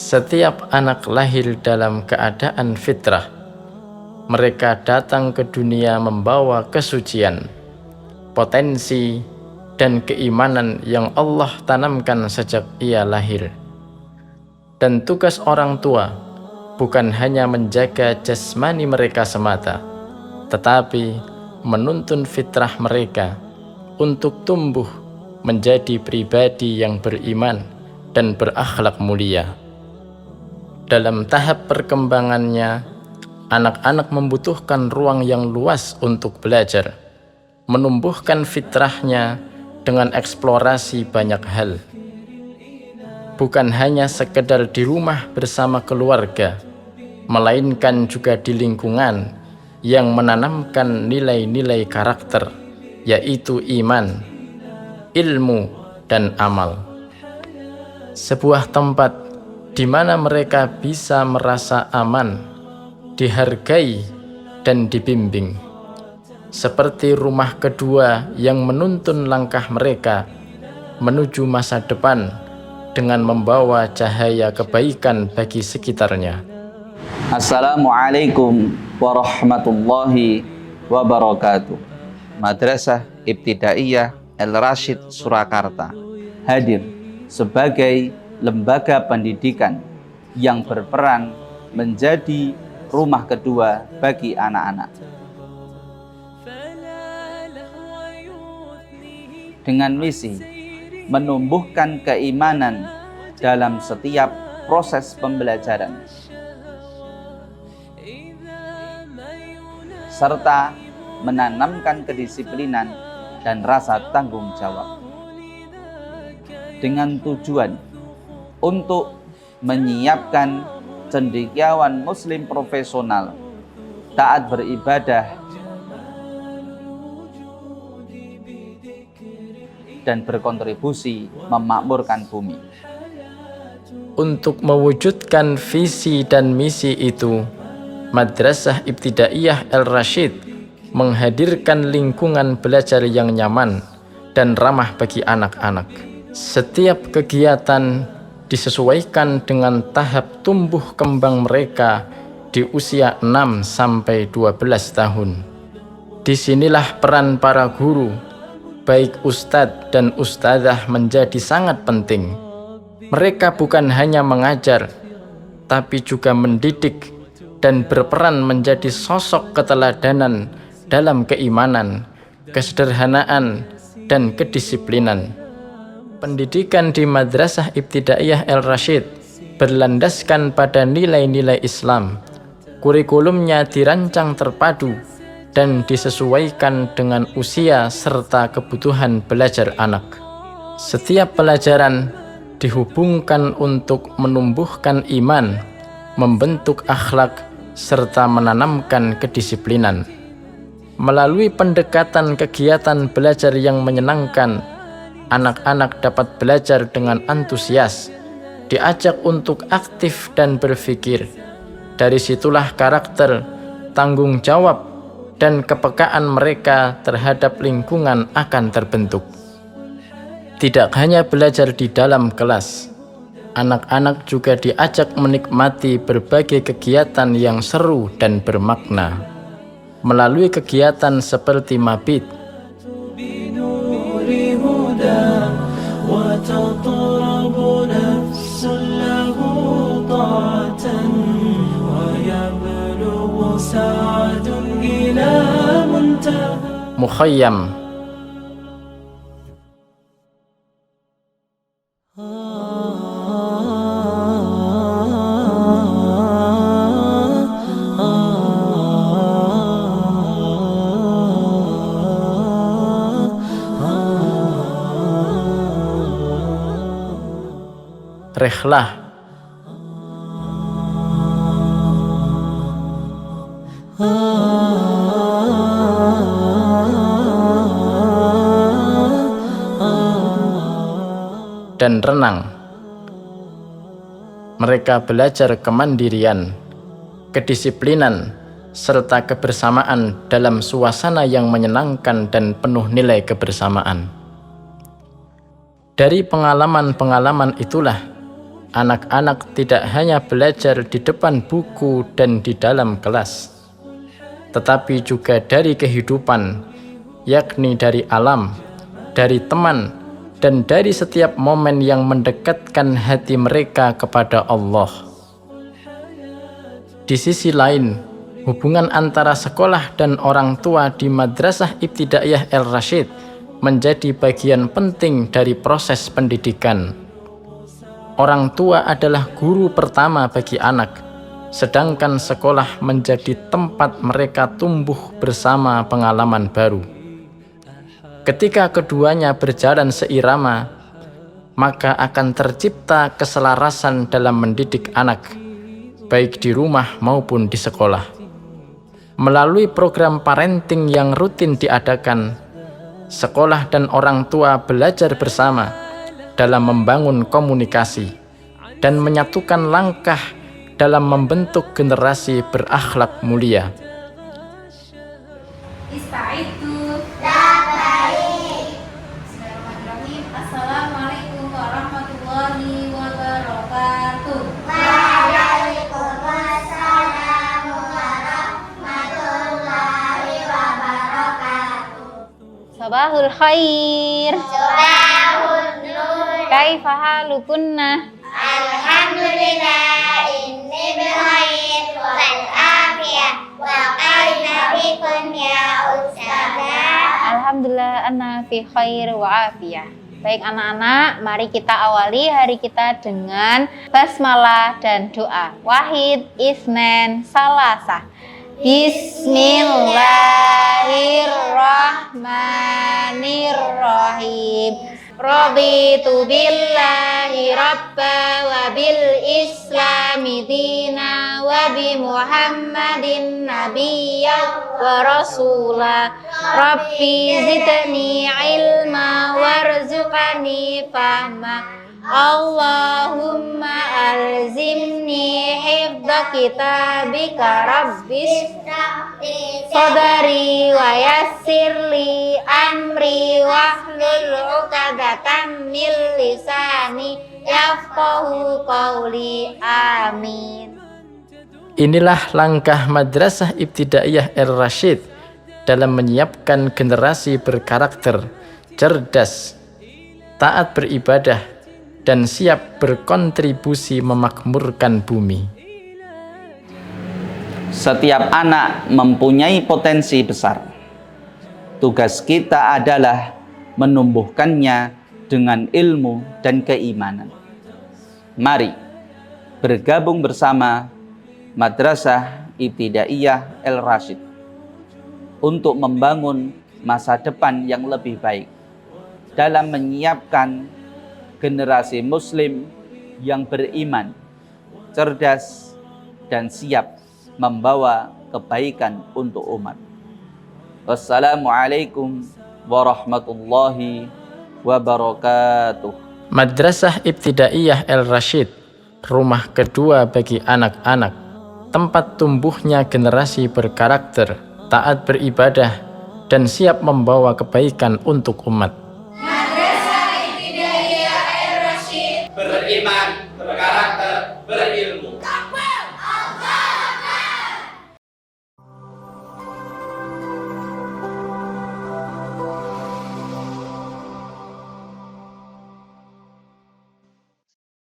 Setiap anak lahir dalam keadaan fitrah. Mereka datang ke dunia membawa kesucian, potensi, dan keimanan yang Allah tanamkan sejak ia lahir. Dan tugas orang tua bukan hanya menjaga jasmani mereka semata, tetapi menuntun fitrah mereka untuk tumbuh menjadi pribadi yang beriman dan berakhlak mulia. Dalam tahap perkembangannya, anak-anak membutuhkan ruang yang luas untuk belajar, menumbuhkan fitrahnya dengan eksplorasi banyak hal. Bukan hanya sekedar di rumah bersama keluarga, melainkan juga di lingkungan yang menanamkan nilai-nilai karakter, yaitu iman, ilmu, dan amal. Sebuah tempat di mana mereka bisa merasa aman, dihargai, dan dibimbing. Seperti rumah kedua yang menuntun langkah mereka menuju masa depan dengan membawa cahaya kebaikan bagi sekitarnya. Assalamualaikum warahmatullahi wabarakatuh. Madrasah Ibtidaiyah Al-Rasyid Surakarta hadir sebagai lembaga pendidikan yang berperan menjadi rumah kedua bagi anak-anak. Dengan misi menumbuhkan keimanan dalam setiap proses pembelajaran, serta menanamkan kedisiplinan dan rasa tanggung jawab, dengan tujuan untuk menyiapkan cendekiawan muslim profesional, taat beribadah, dan berkontribusi memakmurkan bumi. Untuk mewujudkan visi dan misi itu, Madrasah Ibtidaiyah Al-Rasyid menghadirkan lingkungan belajar yang nyaman dan ramah bagi anak-anak. Setiap kegiatan disesuaikan dengan tahap tumbuh kembang mereka di usia 6-12 tahun. Disinilah peran para guru, baik ustadz dan ustadzah, menjadi sangat penting. Mereka bukan hanya mengajar, tapi juga mendidik dan berperan menjadi sosok keteladanan dalam keimanan, kesederhanaan, dan kedisiplinan. Pendidikan di Madrasah Ibtidaiyah Al-Rasyid berlandaskan pada nilai-nilai Islam. Kurikulumnya dirancang terpadu dan disesuaikan dengan usia serta kebutuhan belajar anak. Setiap pelajaran dihubungkan untuk menumbuhkan iman, membentuk akhlak, serta menanamkan kedisiplinan. Melalui pendekatan kegiatan belajar yang menyenangkan, anak-anak dapat belajar dengan antusias, diajak untuk aktif dan berpikir. Dari situlah karakter, tanggung jawab, dan kepekaan mereka terhadap lingkungan akan terbentuk. Tidak hanya belajar di dalam kelas, anak-anak juga diajak menikmati berbagai kegiatan yang seru dan bermakna. Melalui kegiatan seperti mabit, وتطرب نفس له طاعة ويبلغ سعد إلى منتهى مخيم rehlah, dan renang. Mereka belajar kemandirian, kedisiplinan, serta kebersamaan dalam suasana yang menyenangkan dan penuh nilai kebersamaan. Dari pengalaman-pengalaman itulah anak-anak tidak hanya belajar di depan buku dan di dalam kelas, tetapi juga dari kehidupan, yakni dari alam, dari teman, dan dari setiap momen yang mendekatkan hati mereka kepada Allah. Di sisi lain, hubungan antara sekolah dan orang tua di Madrasah Ibtidaiyah Al-Rasyid menjadi bagian penting dari proses pendidikan. Orang tua adalah guru pertama bagi anak, sedangkan sekolah menjadi tempat mereka tumbuh bersama pengalaman baru. Ketika keduanya berjalan seirama, maka akan tercipta keselarasan dalam mendidik anak, baik di rumah maupun di sekolah. Melalui program parenting yang rutin diadakan, sekolah dan orang tua belajar bersama dalam membangun komunikasi dan menyatukan langkah dalam membentuk generasi berakhlak mulia. Bismillahirrahmanirrahim. Assalamualaikum warahmatullahi wabarakatuh. Sabahul khair. Sabahun nur. Kaifa halukunna? Alhamdulillah inni bikhair wal afiyah wa qaina bikum ya ustazah. Alhamdulillah anna fi khair wa afiyah. Baik anak-anak, mari kita awali hari kita dengan basmalah dan doa. Wahid, isnen, salasah. Bismillahirrahmanirrahim. Raditu billahi rabba wa bil islami dina wa bi Muhammadin nabiyya wa rasula. Rabbi zidni ilma warzuqni fahma. Allahumma alzimni hifdha kitabika rabbis sadari wa yassirli amri wahlul 'uqdatam min lisani yafqahu qawli. Amin. Inilah langkah Madrasah Ibtidaiyah Al-Rasyid dalam menyiapkan generasi berkarakter, cerdas, taat beribadah, dan siap berkontribusi memakmurkan bumi. Setiap anak mempunyai potensi besar. Tugas kita adalah menumbuhkannya dengan ilmu dan keimanan. Mari bergabung bersama Madrasah Ibtidaiyah Al-Rasyid untuk membangun masa depan yang lebih baik dalam menyiapkan generasi muslim yang beriman, cerdas, dan siap membawa kebaikan untuk umat. Wassalamualaikum warahmatullahi wabarakatuh. Madrasah Ibtidaiyah Al-Rasyid, rumah kedua bagi anak-anak, tempat tumbuhnya generasi berkarakter, taat beribadah, dan siap membawa kebaikan untuk umat. Beriman, berkarakter, berilmu.